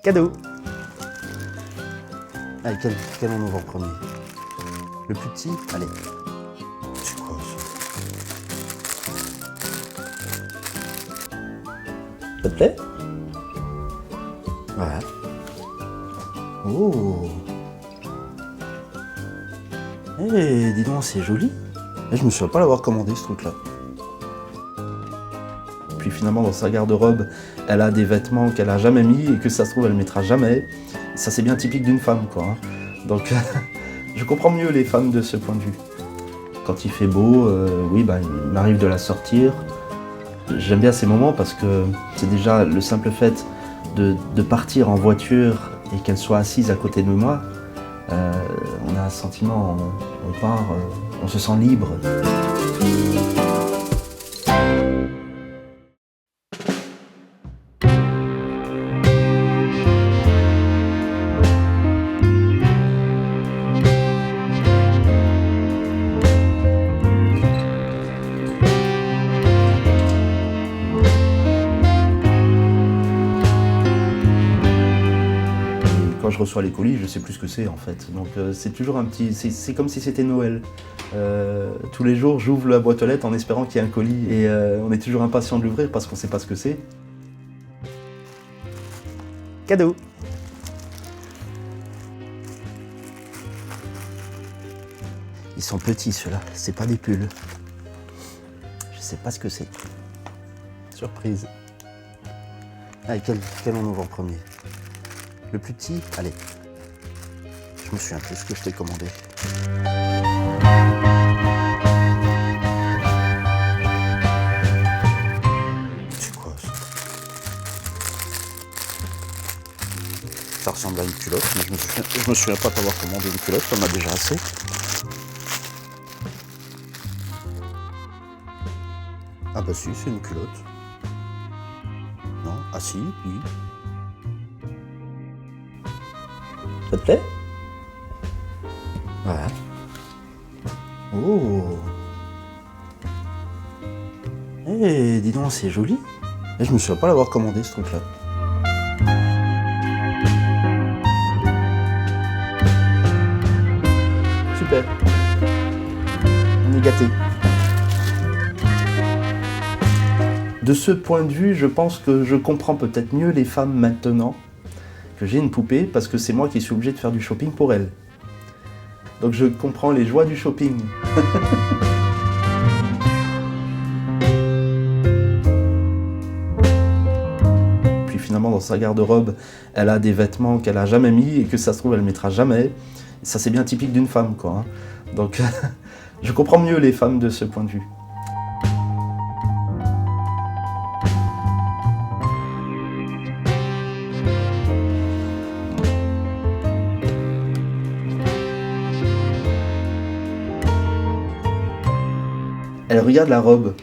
Cadeau. Allez, quel on ouvre en premier? Le plus petit? Allez. C'est quoi ça? Ça te plaît? Ouais. Oh. Eh, dis donc, c'est joli. Eh, je me souviens pas l'avoir commandé ce truc-là. Puis finalement, dans sa garde-robe, elle a des vêtements qu'elle a jamais mis et que ça se trouve, elle mettra jamais. Ça, c'est bien typique d'une femme, quoi. Hein. Donc, je comprends mieux les femmes de ce point de vue. Quand il fait beau, oui, bah, il m'arrive de la sortir. J'aime bien ces moments parce que c'est déjà le simple fait de partir en voiture et qu'elle soit assise à côté de moi. On a un sentiment, on part, on se sent libre. Quand je reçois les colis, je sais plus ce que c'est en fait. Donc c'est toujours un petit... C'est comme si c'était Noël. Tous les jours, j'ouvre la boîte aux lettres en espérant qu'il y ait un colis. Et on est toujours impatient de l'ouvrir parce qu'on sait pas ce que c'est. Cadeau. Ils sont petits ceux-là, c'est pas des pulls. Je sais pas ce que c'est. Surprise. Allez, quel on ouvre en premier? Le plus petit? Allez. Je me souviens plus ce que je t'ai commandé. C'est quoi ça? Ça ressemble à une culotte, mais je me souviens pas t'avoir commandé une culotte, on en a déjà assez. Ah bah si, c'est une culotte. Non? Ah si, oui. Ça te plaît? Ouais. Oh. Eh, dis donc, c'est joli. Eh, je me souviens pas l'avoir commandé ce truc-là. Super. On est gâtés. De ce point de vue, je pense que je comprends peut-être mieux les femmes maintenant que j'ai une poupée, parce que c'est moi qui suis obligé de faire du shopping pour elle. Donc je comprends les joies du shopping. Puis finalement, dans sa garde-robe, elle a des vêtements qu'elle a jamais mis et que ça se trouve, elle mettra jamais. Ça, c'est bien typique d'une femme, quoi. Hein. Donc je comprends mieux les femmes de ce point de vue. Elle regarde la robe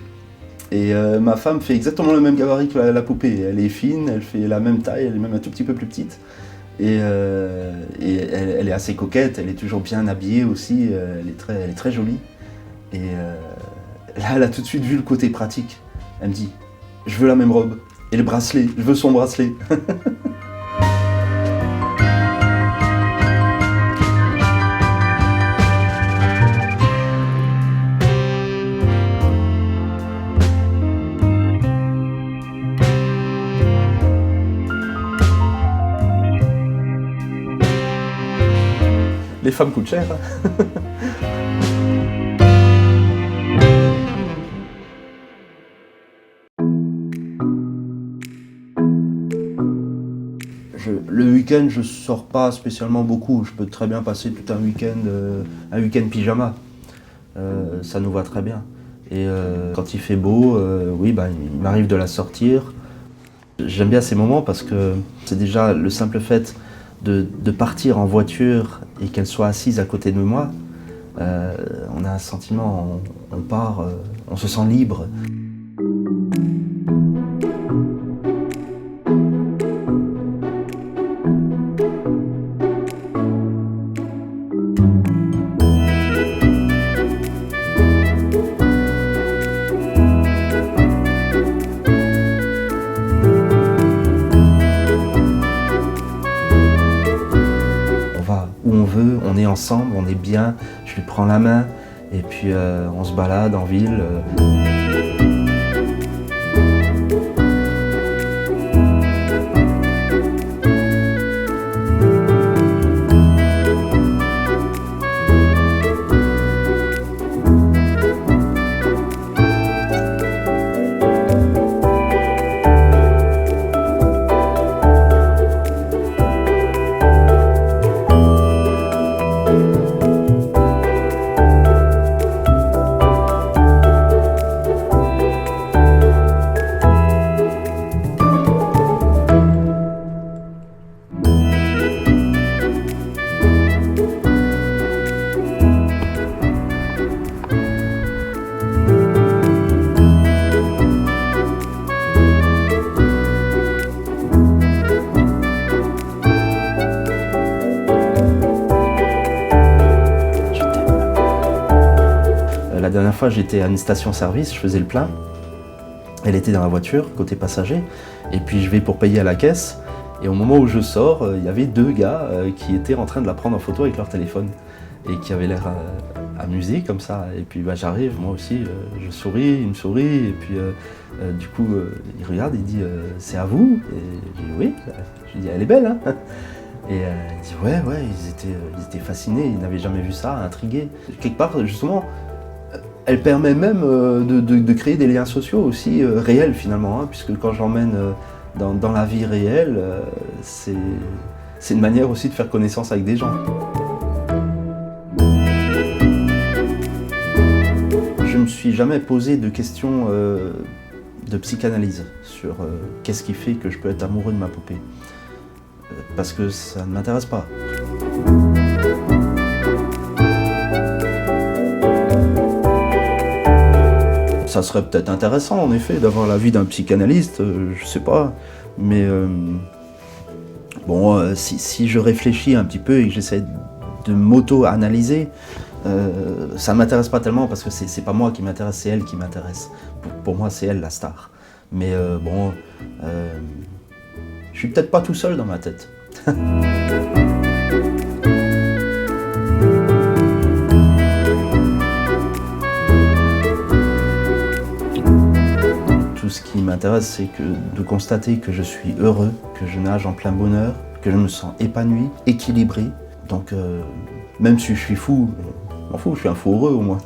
et ma femme fait exactement le même gabarit que la poupée. Elle est fine, elle fait la même taille, elle est même un tout petit peu plus petite. Et elle est assez coquette, elle est toujours bien habillée aussi, elle est très jolie. Et là, elle a tout de suite vu le côté pratique. Elle me dit, je veux la même robe et le bracelet, je veux son bracelet. Les femmes coûtent cher. Le week-end, je sors pas spécialement beaucoup. Je peux très bien passer tout un week-end pyjama. Ça nous va très bien. Et quand il fait beau, oui, bah, il m'arrive de la sortir. J'aime bien ces moments parce que c'est déjà le simple fait de partir en voiture et qu'elle soit assise à côté de moi. On a un sentiment, on part, on se sent libre. veut, on est ensemble, on est bien, je lui prends la main, et puis on se balade en ville. La dernière fois, j'étais à une station-service, je faisais le plein. Elle était dans la voiture, côté passager. Et puis je vais pour payer à la caisse. Et au moment où je sors, il y avait deux gars qui étaient en train de la prendre en photo avec leur téléphone. Et qui avaient l'air amusés comme ça. Et puis j'arrive, moi aussi, je souris, il me sourit. Et puis du coup, il regarde, il dit « C'est à vous ?» Et je dis « Oui ». Je lui dis « Elle est belle, hein ?» Et il dit « Ouais, ils étaient fascinés, ils n'avaient jamais vu ça, intrigués. » Quelque part, justement, elle permet même de créer des liens sociaux aussi réels finalement, hein, puisque quand j'emmène dans la vie réelle, c'est une manière aussi de faire connaissance avec des gens. Je ne me suis jamais posé de questions de psychanalyse sur qu'est-ce qui fait que je peux être amoureux de ma poupée, parce que ça ne m'intéresse pas. Ça serait peut-être intéressant, en effet, d'avoir l'avis d'un psychanalyste, je sais pas. Mais bon, si je réfléchis un petit peu et que j'essaie de m'auto-analyser, ça ne m'intéresse pas tellement parce que c'est pas moi qui m'intéresse, c'est elle qui m'intéresse. Pour moi, c'est elle la star. Mais bon, je suis peut-être pas tout seul dans ma tête. Tout ce qui m'intéresse, c'est de constater que je suis heureux, que je nage en plein bonheur, que je me sens épanoui, équilibré. Donc, même si je suis fou, je m'en fous, je suis un fou heureux au moins.